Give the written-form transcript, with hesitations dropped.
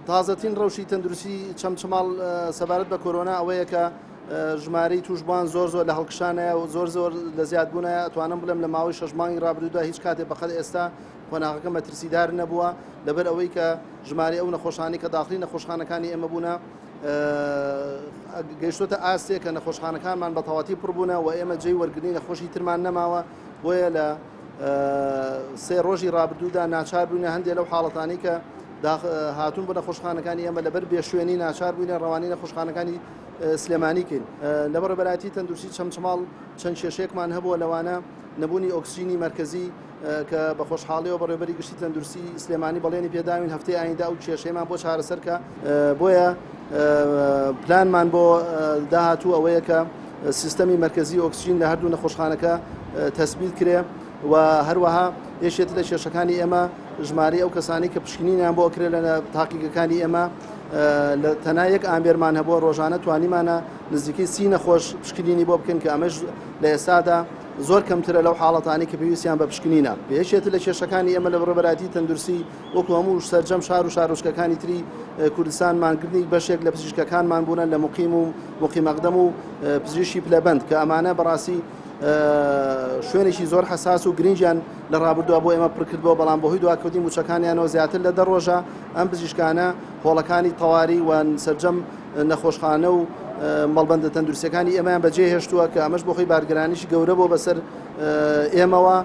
تازەترین ڕەوشی تەندروستی چەمچماڵ سەبارەت بە کۆرۆنا ئەوەیە کە ژمارەی توشبووان زۆر لە هەڵکشانەیە و زۆر لە زیادبوونە ئەتوانم بڵێم لە ماوەی 6 مانگی ڕابردوودا هیچ کاتێک بەخەڵ ئێستا خۆناغەکە مەترسیدار نەبووە لەبەر ئەوەی کە ژمارە ئەو نەخۆشخانەی کە داخلی نەخۆشخانەکانی ئێمە بوونە گەیشتۆتە ئاستێک کە نەخۆشخانەکانمان بە تەواتی پڕبوونە و ئێمە جێی وەرگرتنی نەخۆشی ترمان نەماوە بۆیە لە سێ ڕۆژی ڕابردوودا ناچار بووینە هەندێک لەو حاڵەتانی کە هاتوون بە نەخۆشخانەکانی ئێمە لەبەر بێشوێنی ناچار بووینە ڕەوانی نەخۆشخانەکانی سلێمانیکەین لەبەر بەرایەتی تەندروستی چەمچماڵ چەند کێشەیەکمان هەبووە لەوانە نەبوونی ئۆکسجینی مرکزی کە بە خۆشحاڵیەوە بەڕێوەبەری گشتی تەندروستی سلێمانی بەڵێنی پێداوین هەفتەی ئایندا و کێشەیەمان بۆ چارەسەر کە بۆیە پلانمان بۆ داهاتوو ئەوەیە کە سیستەمی مرکزی ئۆکسجین لە هەردوو نەخۆشخانەکە تەثبیت کرێ و هەروەها یەکێت لە کێشەکانی ئێمە ژمارەی ئەو کەسانی کە پشکنینیان بۆ کرێت لە تاقیگەکانی ئێمە لە تەنها یەک ئامبێرمان هەبووە ڕۆژانە توانیمانە نزیکەی 30 نەخۆش پشکنینی بۆ بکەن کە ئەمەش لە ئێستادا زۆر کەمترە لەو حاڵەتانی کە پێویستیان بە پشکنینە یەکێت لە کێشەکانی ئێمە لە ڕێبەرایەتی تەندروستی وەکو هەموو سەرجەم شار و شارۆچکەکانی تری کوردستان مانگرنی بەشێک لە پزیشکەکانمان بوونە لە مقیم و مقیمەقدەم و پزیشکی پلەبەند کە ئەمانە بەڕاستی شوێنێکی زۆر حساس و گرنگیان لە ڕابردووە بۆ ئێمە پڕکردبووە بەڵام بەهۆی دواکەوتی موچەکانیانەوە زیاتر لە دە ڕۆژە ئەم پزیشکانە هۆڵەکانی تەواوی و سەرجەم نەخۆشخانە و مەڵبەندە تەندروستیەکانی ئێمەیان بەجێ هێشتووە کە ئەمەش بۆ خۆی بارگرانیشی گەورە بۆ بەسەر ئێمەوە